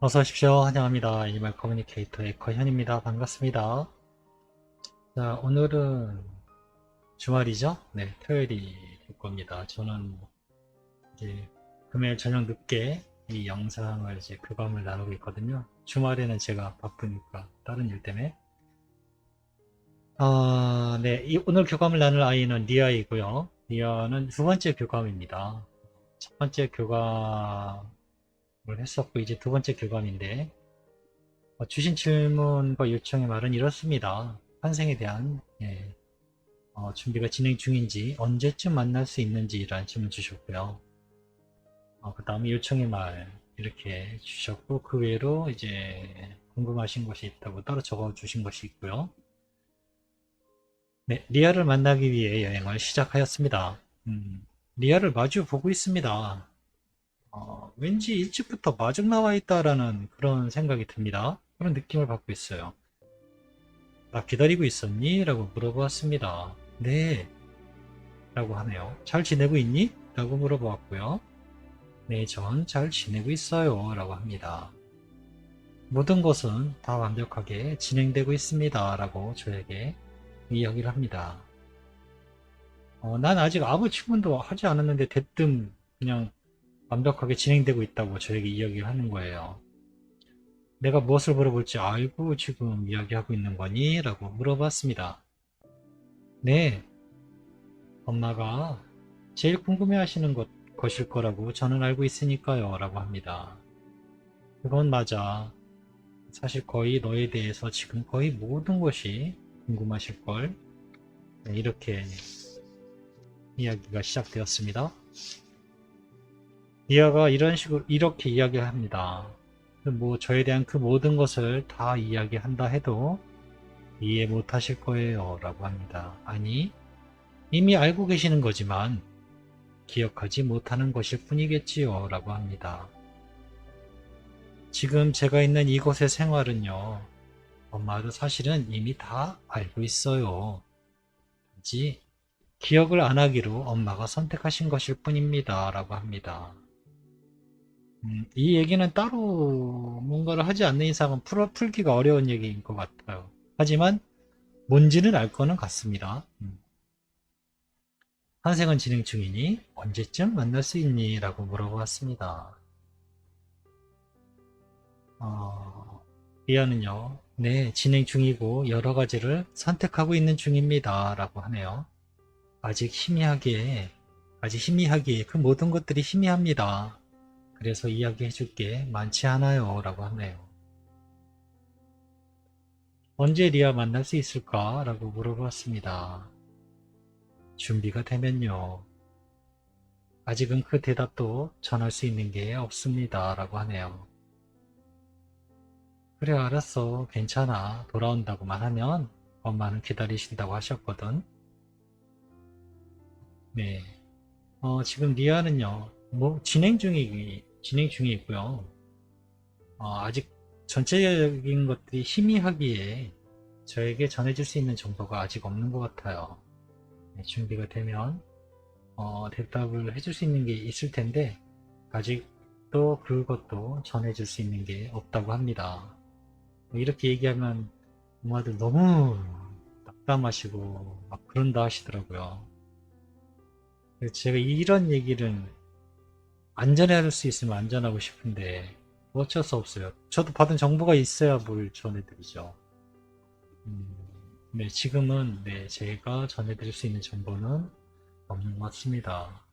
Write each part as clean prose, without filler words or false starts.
어서 오십시오. 환영합니다. 애니멀 커뮤니케이터 에커현입니다. 반갑습니다. 자, 오늘은 주말이죠? 네, 토요일이 될 겁니다. 저는 이제 금요일 저녁 늦게 이 영상을 이제 교감을 나누고 있거든요. 주말에는 제가 바쁘니까 다른 일 때문에. 네, 오늘 교감을 나눌 아이는 리아이고요. 리아는 두 번째 교감입니다. 첫 번째 교감을 했었고 이제 두 번째 교감인데 주신 질문과 요청의 말은 이렇습니다. 환생에 대한 준비가 진행 중인지 언제쯤 만날 수 있는지라는 질문 주셨고요. 그 다음에 요청의 말 이렇게 주셨고 그 외로 이제 궁금하신 것이 있다고 따로 적어 주신 것이 있고요. 네, 리아를 만나기 위해 여행을 시작하였습니다. 리아를 마주 보고 있습니다. 왠지 일찍부터 마중 나와 있다라는 그런 생각이 듭니다. 그런 느낌을 받고 있어요. 나 기다리고 있었니? 라고 물어보았습니다. 네. 라고 하네요. 잘 지내고 있니? 라고 물어보았고요. 네, 전 잘 지내고 있어요. 라고 합니다. 모든 것은 다 완벽하게 진행되고 있습니다. 라고 저에게 이야기를 합니다. 난 아직 아무 질문도 하지 않았는데 대뜸 그냥 완벽하게 진행되고 있다고 저에게 이야기를 하는 거예요. 내가 무엇을 물어볼지 알고 지금 이야기하고 있는 거니? 라고 물어봤습니다. 네, 엄마가 제일 궁금해 하시는 것일 거라고 저는 알고 있으니까요. 라고 합니다. 그건 맞아. 사실 거의 너에 대해서 지금 거의 모든 것이 궁금하실걸. 네, 이렇게 이야기가 시작되었습니다. 리아가 이런 식으로, 이렇게 이야기를 합니다. 뭐, 저에 대한 그 모든 것을 다 이야기한다 해도 이해 못 하실 거예요. 라고 합니다. 아니, 이미 알고 계시는 거지만 기억하지 못하는 것일 뿐이겠지요. 라고 합니다. 지금 제가 있는 이곳의 생활은요, 엄마도 사실은 이미 다 알고 있어요. 단지 기억을 안 하기로 엄마가 선택하신 것일 뿐입니다. 라고 합니다. 이 얘기는 따로 뭔가를 하지 않는 이상은 풀기가 어려운 얘기인 것 같아요. 하지만 뭔지는 알 거는 같습니다. 환생은 진행 중이니 언제쯤 만날 수 있니? 라고 물어보았습니다. 리아는요, 네, 진행 중이고 여러 가지를 선택하고 있는 중입니다. 라고 하네요. 아직 희미하기에, 아직 희미하기에 그 모든 것들이 희미합니다. 그래서 이야기해 줄 게 많지 않아요. 라고 하네요. 언제 리아 만날 수 있을까? 라고 물어봤습니다. 준비가 되면요. 아직은 그 대답도 전할 수 있는 게 없습니다. 라고 하네요. 그래, 알았어. 괜찮아. 돌아온다고만 하면 엄마는 기다리신다고 하셨거든. 네. 지금 리아는요, 뭐, 진행 중에 있고요. 아직 전체적인 것들이 희미하기에 저에게 전해줄 수 있는 정보가 아직 없는 것 같아요. 네, 준비가 되면, 대답을 해줄 수 있는 게 있을 텐데, 아직도 그것도 전해줄 수 있는 게 없다고 합니다. 이렇게 얘기하면 엄마들 너무 낙담하시고 막 그런다 하시더라고요. 제가 이런 얘기를 안전할 수 있으면 안전하고 싶은데 어쩔 수 없어요. 저도 받은 정보가 있어야 뭘 전해드리죠. 음, 네, 지금은 네, 제가 전해드릴 수 있는 정보는 없는 것 같습니다.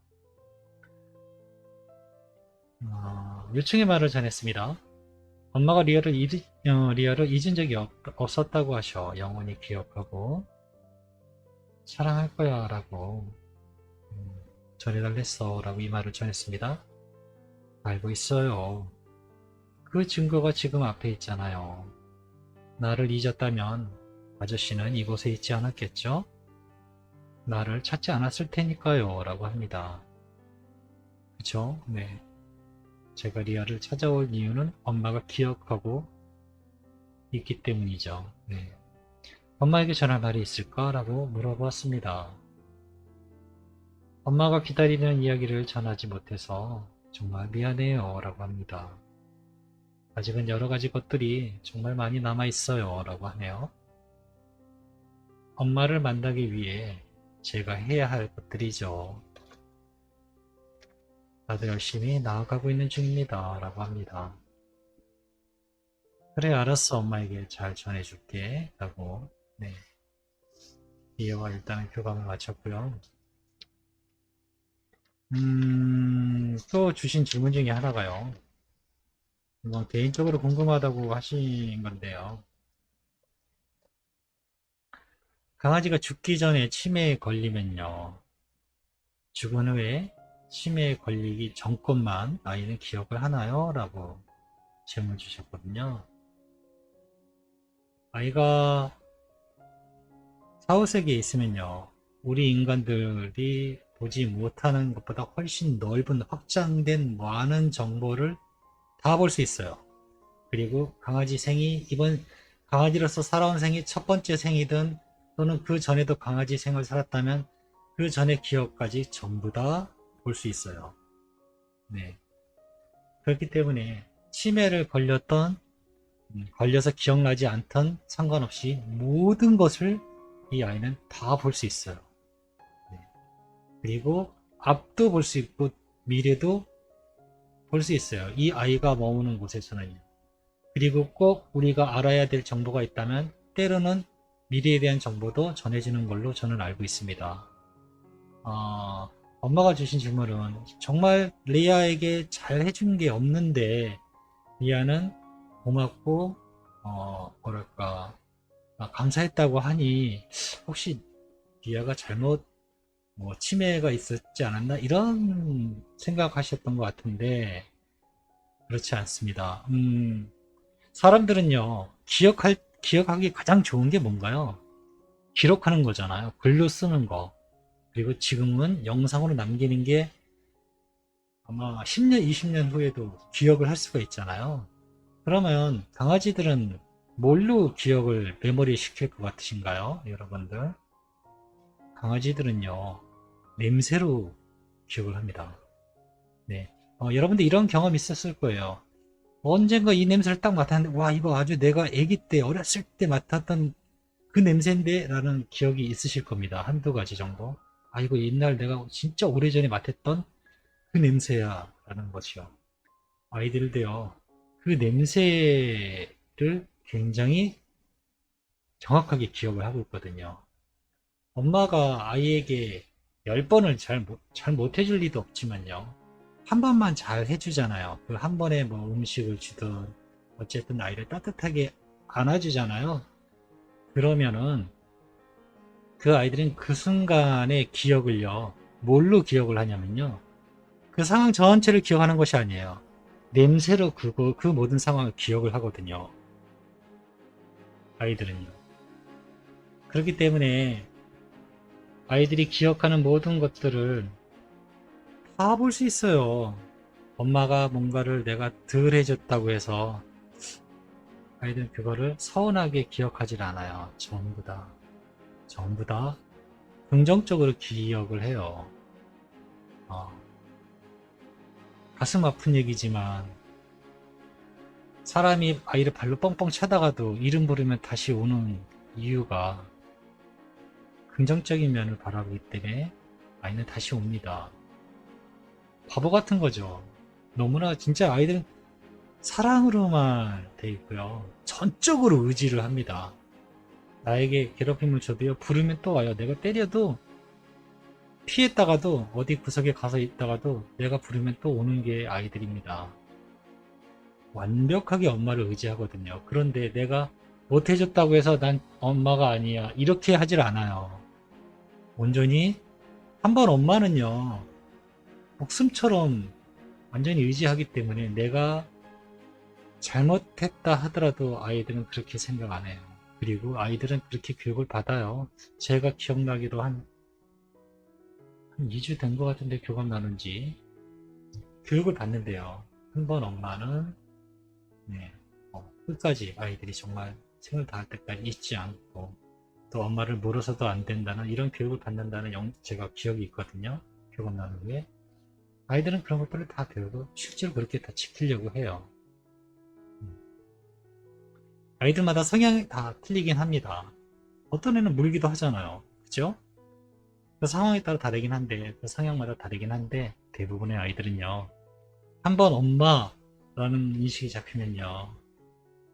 요청의 말을 전했습니다. 엄마가 리아를 잊은 적이 없었다고 하셔. 영원히 기억하고 사랑할 거야 라고 전해달랬어 라고 이 말을 전했습니다. 알고 있어요. 그 증거가 지금 앞에 있잖아요. 나를 잊었다면 아저씨는 이곳에 있지 않았겠죠? 나를 찾지 않았을 테니까요. 라고 합니다. 그쵸? 네. 제가 리아를 찾아올 이유는 엄마가 기억하고 있기 때문이죠. 네. 엄마에게 전할 말이 있을까? 라고 물어보았습니다. 엄마가 기다리는 이야기를 전하지 못해서 정말 미안해요. 라고 합니다. 아직은 여러 가지 것들이 정말 많이 남아 있어요. 라고 하네요. 엄마를 만나기 위해 제가 해야 할 것들이죠. 다들 열심히 나아가고 있는 중입니다. 라고 합니다. 그래, 알았어. 엄마에게 잘 전해줄게. 라고, 네. 리아와 일단은 교감을 마쳤고요. 또 주신 질문 중에 하나가요. 뭐, 개인적으로 궁금하다고 하신 건데요. 강아지가 죽기 전에 치매에 걸리면요. 죽은 후에 치매에 걸리기 전것만 아이는 기억을 하나요? 라고 질문 주셨거든요. 아이가 4, 5세기에 있으면요. 우리 인간들이 보지 못하는 것보다 훨씬 넓은 확장된 많은 정보를 다 볼 수 있어요. 그리고 강아지 생이 이번 강아지로서 살아온 생이 첫 번째 생이든 또는 그 전에도 강아지 생을 살았다면 그 전의 기억까지 전부 다 볼 수 있어요. 네. 그렇기 때문에 치매를 걸렸던 걸려서 기억나지 않던 상관없이 모든 것을 이 아이는 다 볼 수 있어요. 네. 그리고 앞도 볼 수 있고 미래도 볼 수 있어요. 이 아이가 머무는 곳에서는요. 그리고 꼭 우리가 알아야 될 정보가 있다면 때로는 미래에 대한 정보도 전해지는 걸로 저는 알고 있습니다. 엄마가 주신 질문은 정말 리아에게 잘 해준 게 없는데 리아는 고맙고 뭐랄까 감사했다고 하니 혹시 리아가 잘못 뭐 치매가 있었지 않았나 이런 생각하셨던 것 같은데 그렇지 않습니다. 사람들은요 기억하기 가장 좋은 게 뭔가요? 기록하는 거잖아요. 글로 쓰는 거. 그리고 지금은 영상으로 남기는 게 아마 10년, 20년 후에도 기억을 할 수가 있잖아요. 그러면 강아지들은 뭘로 기억을 메모리 시킬 것 같으신가요? 여러분들. 강아지들은요, 냄새로 기억을 합니다. 네. 여러분들 이런 경험 있었을 거예요. 언젠가 이 냄새를 딱 맡았는데, 와, 이거 아주 내가 아기 때, 어렸을 때 맡았던 그 냄새인데? 라는 기억이 있으실 겁니다. 한두 가지 정도. 아, 이거 옛날 내가 진짜 오래전에 맡았던 그 냄새야. 라는 것이요. 아이들도요, 그 냄새를 굉장히 정확하게 기억을 하고 있거든요. 엄마가 아이에게 10번을 잘 못해줄 리도 없지만요. 한 번만 잘 해주잖아요. 그 한 번에 뭐 음식을 주든, 어쨌든 아이를 따뜻하게 안아주잖아요. 그러면은 그 아이들은 그 순간의 기억을요, 뭘로 기억을 하냐면요. 그 상황 전체를 기억하는 것이 아니에요. 냄새로 그 모든 상황을 기억을 하거든요. 아이들은요. 그렇기 때문에 아이들이 기억하는 모든 것들을 다 볼 수 있어요. 엄마가 뭔가를 내가 덜 해줬다고 해서 아이들은 그거를 서운하게 기억하질 않아요. 전부 다 긍정적으로 기억을 해요. 어, 가슴 아픈 얘기지만 사람이 아이를 발로 뻥뻥 차다가도 이름 부르면 다시 오는 이유가 긍정적인 면을 바라보기 때문에 아이는 다시 옵니다. 바보 같은 거죠. 너무나 진짜 아이들은 사랑으로만 돼 있고요. 전적으로 의지를 합니다. 나에게 괴롭힘을 줘도요. 부르면 또 와요. 내가 때려도 피했다가도 어디 구석에 가서 있다가도 내가 부르면 또 오는 게 아이들입니다. 완벽하게 엄마를 의지하거든요. 그런데 내가 못해줬다고 해서 난 엄마가 아니야. 이렇게 하질 않아요. 온전히 한 번 엄마는요. 목숨처럼 완전히 의지하기 때문에 내가 잘못했다 하더라도 아이들은 그렇게 생각 안 해요. 그리고 아이들은 그렇게 교육을 받아요. 제가 기억나기로 한 2주 된 것 같은데 교감 나눈 지. 교육을 받는데요. 한 번 엄마는 네, 끝까지 아이들이 정말 생을 다할 때까지 잊지 않고 또 엄마를 물어서도 안 된다는 이런 교육을 받는다는 제가 기억이 있거든요. 교감 나눈 후에. 아이들은 그런 것들을 다 배우고 실제로 그렇게 다 지키려고 해요. 아이들마다 성향이 다 틀리긴 합니다. 어떤 애는 물기도 하잖아요. 그죠? 그 상황에 따라 다르긴 한데, 그 성향마다 다르긴 한데, 대부분의 아이들은요, 한번 엄마라는 인식이 잡히면요,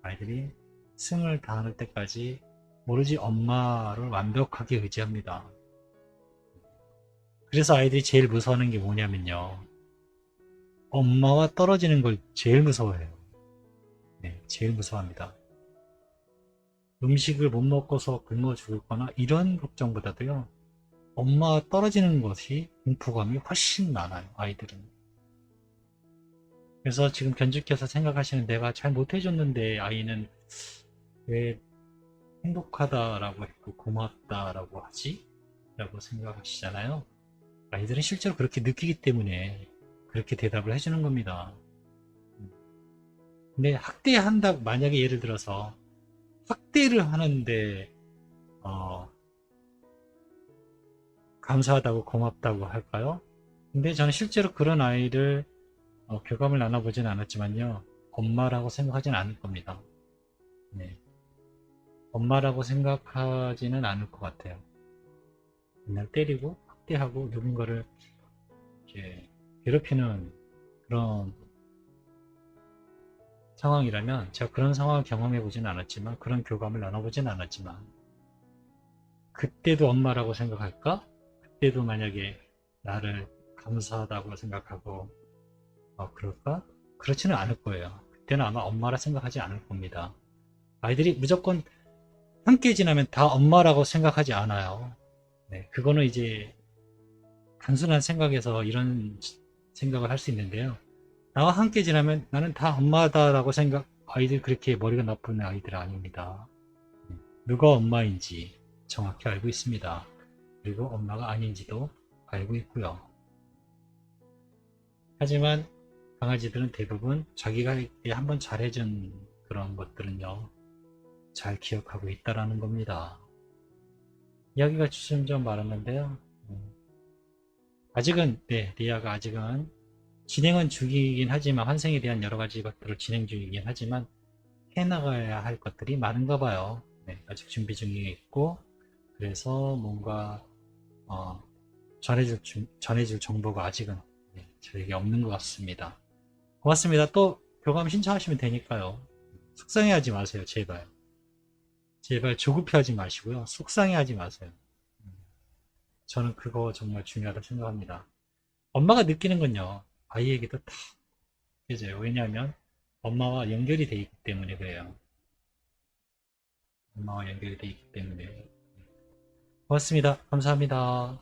아이들이 승을 다할 때까지 모르지 엄마를 완벽하게 의지합니다. 그래서 아이들이 제일 무서워하는 게 뭐냐면요, 엄마와 떨어지는 걸 제일 무서워해요. 네, 제일 무서워합니다. 음식을 못 먹고서 굶어 죽거나 이런 걱정보다도요, 엄마와 떨어지는 것이 공포감이 훨씬 많아요, 아이들은. 그래서 지금 견주께서 생각하시는 내가 잘 못해줬는데 아이는 왜 행복하다라고 했고 고맙다라고 하지? 라고 생각하시잖아요. 아이들은 실제로 그렇게 느끼기 때문에 그렇게 대답을 해주는 겁니다. 근데 학대한다, 만약에 예를 들어서 학대를 하는데 어, 감사하다고 고맙다고 할까요? 근데 저는 실제로 그런 아이를 교감을 나눠보진 않았지만요. 엄마라고 생각하진 않을 겁니다. 네. 엄마라고 생각하지는 않을 것 같아요. 그냥 때리고 학대하고 누군가를 이렇게 괴롭히는 그런 상황이라면 제가 그런 상황을 경험해 보진 않았지만 그런 교감을 나눠보진 않았지만 그때도 엄마라고 생각할까? 그때도 만약에 나를 감사하다고 생각하고 그럴까? 그렇지는 않을 거예요. 그때는 아마 엄마라 생각하지 않을 겁니다. 아이들이 무조건 함께 지나면 다 엄마라고 생각하지 않아요. 네, 그거는 이제 단순한 생각에서 이런 생각을 할 수 있는데요. 나와 함께 지나면 나는 다 엄마다라고 생각, 아이들 그렇게 머리가 나쁜 아이들 아닙니다. 누가 엄마인지 정확히 알고 있습니다. 그리고 엄마가 아닌지도 알고 있고요. 하지만 강아지들은 대부분 자기가 한번 잘해준 그런 것들은요, 잘 기억하고 있다라는 겁니다. 이야기가 점점 많았는데요. 아직은, 네, 리아가 아직은 진행은 중이긴 하지만, 환생에 대한 여러 가지 것들을 진행 중이긴 하지만, 해나가야 할 것들이 많은가 봐요. 네, 아직 준비 중에 있고, 그래서 뭔가, 전해줄 정보가 아직은 네, 저에게 없는 것 같습니다. 고맙습니다. 또 교감 신청하시면 되니까요. 속상해하지 마세요, 제발. 제발 조급해하지 마시고요. 속상해하지 마세요. 저는 그거 정말 중요하다고 생각합니다. 엄마가 느끼는 건요, 아이에게도 다 느껴져요. 왜냐하면 엄마와 연결이 돼 있기 때문에 그래요. 엄마와 연결이 돼 있기 때문에. 고맙습니다. 감사합니다.